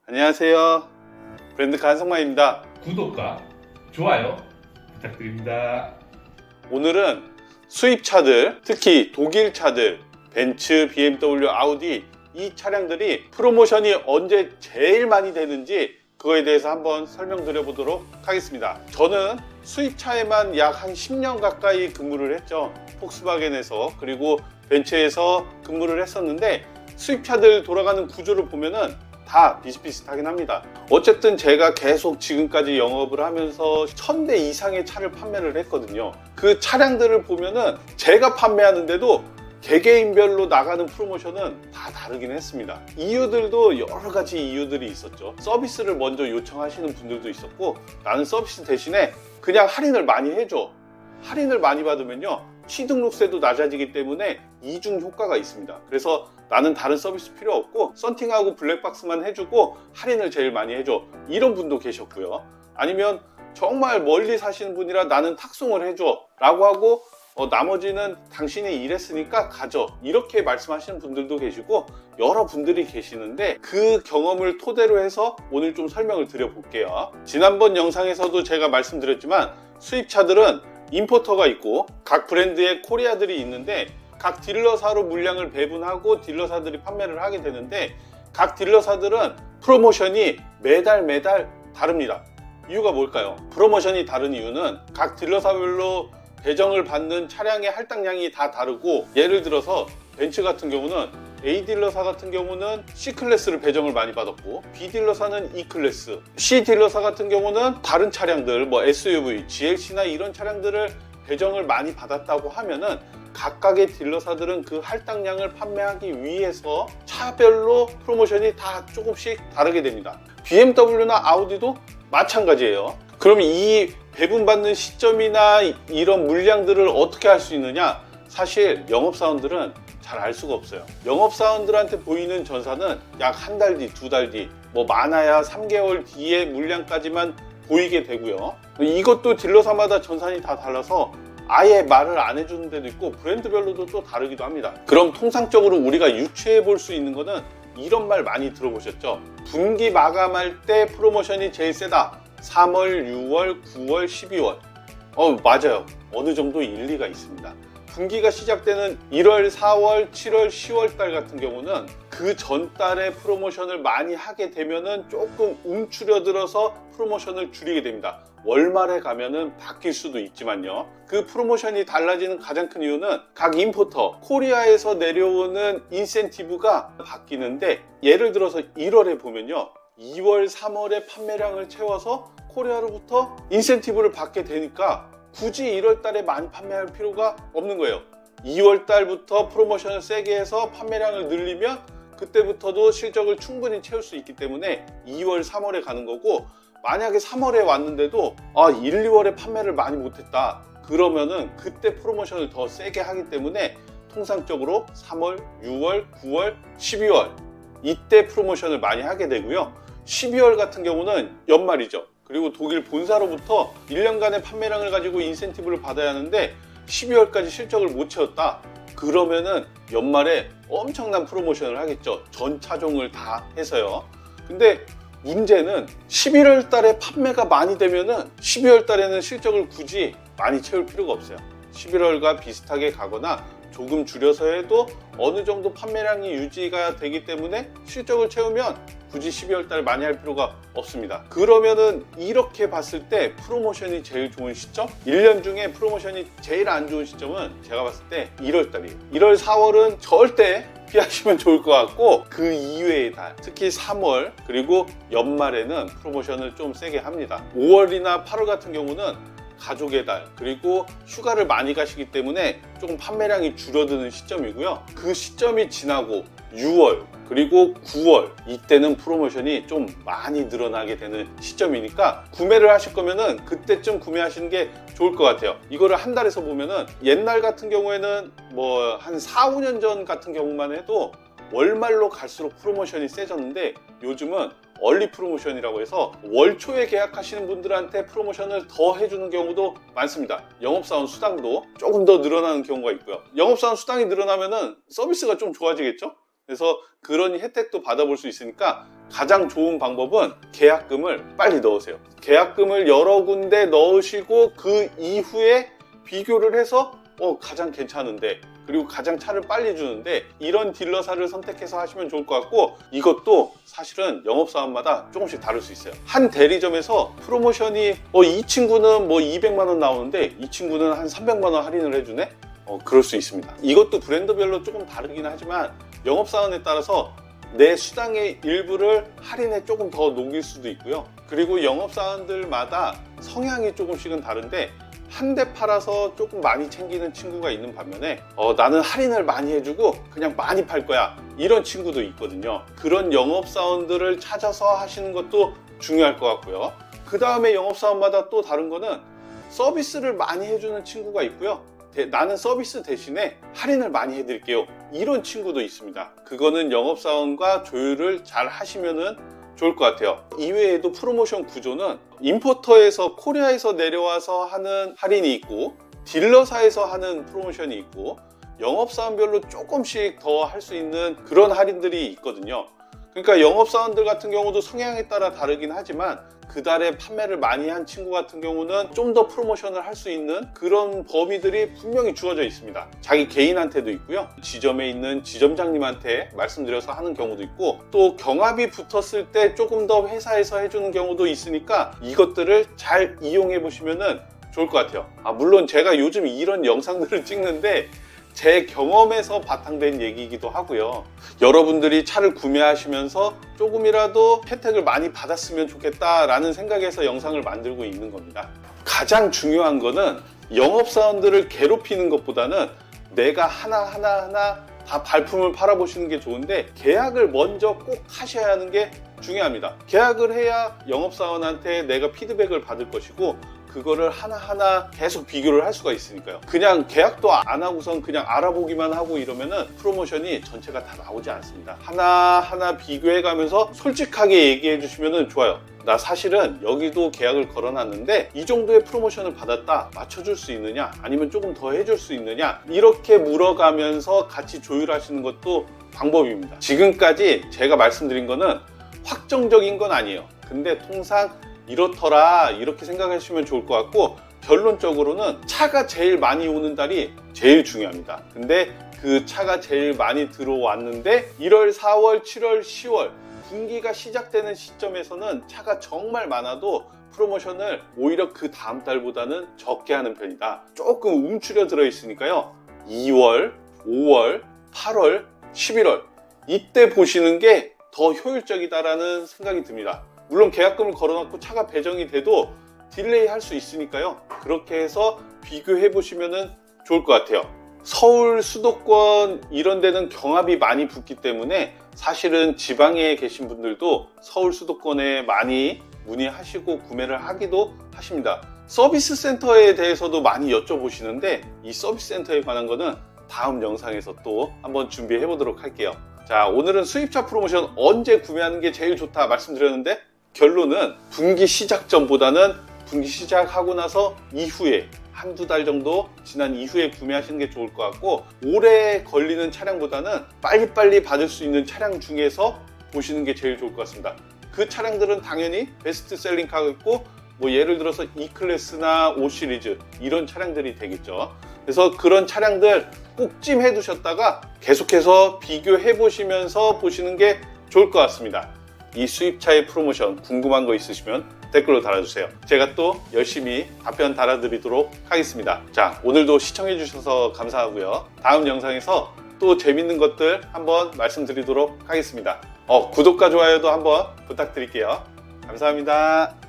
안녕하세요. 브랜드카 한성만입니다. 구독과 좋아요 부탁드립니다. 오늘은 수입차들, 특히 독일 차들, 벤츠, BMW, 아우디 이 차량들이 프로모션이 언제 제일 많이 되는지 그거에 대해서 한번 설명드려 보도록 하겠습니다. 저는 수입차에만 약 한 10년 가까이 근무를 했죠. 폭스바겐에서, 그리고 벤츠에서 근무를 했었는데 수입차들 돌아가는 구조를 보면은 다 비슷비슷하긴 합니다. 어쨌든 제가 계속 지금까지 영업을 하면서 1000대 이상의 차를 판매를 했거든요. 그 차량들을 보면은 제가 판매하는데도 개개인별로 나가는 프로모션은 다 다르긴 했습니다. 이유들도 여러 가지 이유들이 있었죠. 서비스를 먼저 요청하시는 분들도 있었고, 나는 서비스 대신에 그냥 할인을 많이 해줘. 할인을 많이 받으면요, 취등록세도 낮아지기 때문에 이중 효과가 있습니다. 그래서 나는 다른 서비스 필요 없고 썬팅하고 블랙박스만 해주고 할인을 제일 많이 해줘, 이런 분도 계셨고요. 아니면 정말 멀리 사시는 분이라 나는 탁송을 해줘 라고 하고 나머지는 당신이 일했으니까 가져, 이렇게 말씀하시는 분들도 계시고 여러 분들이 계시는데, 그 경험을 토대로 해서 오늘 좀 설명을 드려 볼게요. 지난번 영상에서도 제가 말씀드렸지만 수입차들은 임포터가 있고 각 브랜드의 코리아들이 있는데, 각 딜러사로 물량을 배분하고 딜러사들이 판매를 하게 되는데, 각 딜러사들은 프로모션이 매달 다릅니다. 이유가 뭘까요? 프로모션이 다른 이유는 각 딜러사별로 배정을 받는 차량의 할당량이 다 다르고, 예를 들어서 벤츠 같은 경우는 A 딜러사 같은 경우는 C클래스를 배정을 많이 받았고, B 딜러사는 E클래스, C 딜러사 같은 경우는 다른 차량들 뭐 SUV, GLC나 이런 차량들을 배정을 많이 받았다고 하면은 각각의 딜러사들은 그 할당량을 판매하기 위해서 차별로 프로모션이 다 조금씩 다르게 됩니다. BMW나 아우디도 마찬가지예요. 그럼 이 배분받는 시점이나 이런 물량들을 어떻게 할 수 있느냐? 사실 영업사원들은 잘 알 수가 없어요. 영업사원들한테 보이는 전사는 약 한 달 뒤, 두 달 뒤, 뭐 많아야 3개월 뒤에 물량까지만 보이게 되고요. 이것도 딜러사마다 전산이 다 달라서 아예 말을 안 해주는 데도 있고 브랜드별로도 또 다르기도 합니다. 그럼 통상적으로 우리가 유추해 볼 수 있는 거는 이런 말 많이 들어보셨죠? 분기 마감할 때 프로모션이 제일 세다. 3월, 6월, 9월, 12월. 맞아요. 어느 정도 일리가 있습니다. 분기가 시작되는 1월, 4월, 7월, 10월 달 같은 경우는 그 전달에 프로모션을 많이 하게 되면은 조금 움츠려들어서 프로모션을 줄이게 됩니다. 월말에 가면은 바뀔 수도 있지만요. 그 프로모션이 달라지는 가장 큰 이유는 각 임포터, 코리아에서 내려오는 인센티브가 바뀌는데, 예를 들어서 1월에 보면요, 2월, 3월에 판매량을 채워서 코리아로부터 인센티브를 받게 되니까 굳이 1월 달에 많이 판매할 필요가 없는 거예요. 2월 달부터 프로모션을 세게 해서 판매량을 늘리면 그때부터도 실적을 충분히 채울 수 있기 때문에 2월, 3월에 가는 거고, 만약에 3월에 왔는데도 1, 2월에 판매를 많이 못했다, 그러면은 그때 프로모션을 더 세게 하기 때문에 통상적으로 3월, 6월, 9월, 12월 이때 프로모션을 많이 하게 되고요. 12월 같은 경우는 연말이죠. 그리고 독일 본사로부터 1년간의 판매량을 가지고 인센티브를 받아야 하는데 12월까지 실적을 못 채웠다, 그러면은 연말에 엄청난 프로모션을 하겠죠. 전 차종을 다 해서요. 근데 문제는 11월 달에 판매가 많이 되면은 12월 달에는 실적을 굳이 많이 채울 필요가 없어요. 11월과 비슷하게 가거나 조금 줄여서 해도 어느 정도 판매량이 유지가 되기 때문에 실적을 채우면 굳이 12월 달에 많이 할 필요가 없습니다. 그러면은 이렇게 봤을 때 프로모션이 제일 좋은 시점? 1년 중에 프로모션이 제일 안 좋은 시점은 제가 봤을 때 1월 달이에요. 1월, 4월은 절대 피하시면 좋을 것 같고, 그 이외의 달, 특히 3월 그리고 연말에는 프로모션을 좀 세게 합니다. 5월이나 8월 같은 경우는 가족의 달, 그리고 휴가를 많이 가시기 때문에 조금 판매량이 줄어드는 시점이고요. 그 시점이 지나고 6월 그리고 9월 이때는 프로모션이 좀 많이 늘어나게 되는 시점이니까 구매를 하실 거면은 그때쯤 구매하시는 게 좋을 것 같아요. 이거를 한 달에서 보면은 옛날 같은 경우에는 뭐 한 4, 5년 전 같은 경우만 해도 월말로 갈수록 프로모션이 세졌는데, 요즘은 얼리 프로모션이라고 해서 월 초에 계약하시는 분들한테 프로모션을 더 해주는 경우도 많습니다. 영업사원 수당도 조금 더 늘어나는 경우가 있고요. 영업사원 수당이 늘어나면은 서비스가 좀 좋아지겠죠? 그래서 그런 혜택도 받아볼 수 있으니까 가장 좋은 방법은 계약금을 빨리 넣으세요. 계약금을 여러 군데 넣으시고 그 이후에 비교를 해서 가장 괜찮은데, 그리고 가장 차를 빨리 주는데, 이런 딜러사를 선택해서 하시면 좋을 것 같고, 이것도 사실은 영업사원마다 조금씩 다를 수 있어요. 한 대리점에서 프로모션이 이 친구는 뭐 200만 원 나오는데 이 친구는 한 300만 원 할인을 해주네? 그럴 수 있습니다. 이것도 브랜드별로 조금 다르긴 하지만 영업사원에 따라서 내 수당의 일부를 할인에 조금 더 녹일 수도 있고요. 그리고 영업사원들마다 성향이 조금씩은 다른데, 한 대 팔아서 조금 많이 챙기는 친구가 있는 반면에 나는 할인을 많이 해주고 그냥 많이 팔 거야, 이런 친구도 있거든요. 그런 영업사원들을 찾아서 하시는 것도 중요할 것 같고요. 그 다음에 영업사원마다 또 다른 거는 서비스를 많이 해주는 친구가 있고요. 나는 서비스 대신에 할인을 많이 해드릴게요, 이런 친구도 있습니다. 그거는 영업사원과 조율을 잘 하시면은 좋을 것 같아요. 이외에도 프로모션 구조는 임포터에서, 코리아에서 내려와서 하는 할인이 있고, 딜러사에서 하는 프로모션이 있고, 영업사원별로 조금씩 더 할 수 있는 그런 할인들이 있거든요. 그러니까 영업사원들 같은 경우도 성향에 따라 다르긴 하지만, 그달에 판매를 많이 한 친구 같은 경우는 좀 더 프로모션을 할 수 있는 그런 범위들이 분명히 주어져 있습니다. 자기 개인한테도 있고요, 지점에 있는 지점장님한테 말씀드려서 하는 경우도 있고, 또 경합이 붙었을 때 조금 더 회사에서 해주는 경우도 있으니까 이것들을 잘 이용해 보시면 좋을 것 같아요. 물론 제가 요즘 이런 영상들을 찍는데 제 경험에서 바탕된 얘기이기도 하고요. 여러분들이 차를 구매하시면서 조금이라도 혜택을 많이 받았으면 좋겠다라는 생각에서 영상을 만들고 있는 겁니다. 가장 중요한 거는 영업사원들을 괴롭히는 것보다는 내가 하나하나 다 발품을 팔아보시는 게 좋은데, 계약을 먼저 꼭 하셔야 하는 게 중요합니다. 계약을 해야 영업사원한테 내가 피드백을 받을 것이고, 그거를 하나하나 계속 비교를 할 수가 있으니까요. 그냥 계약도 안 하고선 그냥 알아보기만 하고 이러면은 프로모션이 전체가 다 나오지 않습니다. 하나하나 비교해 가면서 솔직하게 얘기해 주시면 좋아요. 나 사실은 여기도 계약을 걸어놨는데 이 정도의 프로모션을 받았다, 맞춰줄 수 있느냐, 아니면 조금 더 해줄 수 있느냐, 이렇게 물어가면서 같이 조율하시는 것도 방법입니다. 지금까지 제가 말씀드린 거는 확정적인 건 아니에요. 근데 통상 이렇더라, 이렇게 생각하시면 좋을 것 같고, 결론적으로는 차가 제일 많이 오는 달이 제일 중요합니다. 근데 그 차가 제일 많이 들어왔는데 1월, 4월, 7월, 10월 분기가 시작되는 시점에서는 차가 정말 많아도 프로모션을 오히려 그 다음 달보다는 적게 하는 편이다. 조금 움츠려 들어 있으니까요, 2월, 5월, 8월, 11월 이때 보시는 게 더 효율적이다라는 생각이 듭니다. 물론 계약금을 걸어놓고 차가 배정이 돼도 딜레이 할 수 있으니까요, 그렇게 해서 비교해 보시면 좋을 것 같아요. 서울 수도권 이런 데는 경합이 많이 붙기 때문에 사실은 지방에 계신 분들도 서울 수도권에 많이 문의하시고 구매를 하기도 하십니다. 서비스 센터에 대해서도 많이 여쭤보시는데, 이 서비스 센터에 관한 거는 다음 영상에서 또 한번 준비해 보도록 할게요. 자, 오늘은 수입차 프로모션 언제 구매하는 게 제일 좋다 말씀드렸는데, 결론은 분기 시작 전보다는 분기 시작하고 나서 이후에 한두 달 정도 지난 이후에 구매하시는 게 좋을 것 같고, 오래 걸리는 차량보다는 빨리빨리 받을 수 있는 차량 중에서 보시는 게 제일 좋을 것 같습니다. 그 차량들은 당연히 베스트셀링카가 있고, 뭐 예를 들어서 E클래스나 5시리즈 이런 차량들이 되겠죠. 그래서 그런 차량들 꼭 찜해 두셨다가 계속해서 비교해 보시면서 보시는 게 좋을 것 같습니다. 이 수입차의 프로모션 궁금한 거 있으시면 댓글로 달아주세요. 제가 또 열심히 답변 달아드리도록 하겠습니다. 자, 오늘도 시청해 주셔서 감사하고요. 다음 영상에서 또 재밌는 것들 한번 말씀드리도록 하겠습니다. 구독과 좋아요도 한번 부탁드릴게요. 감사합니다.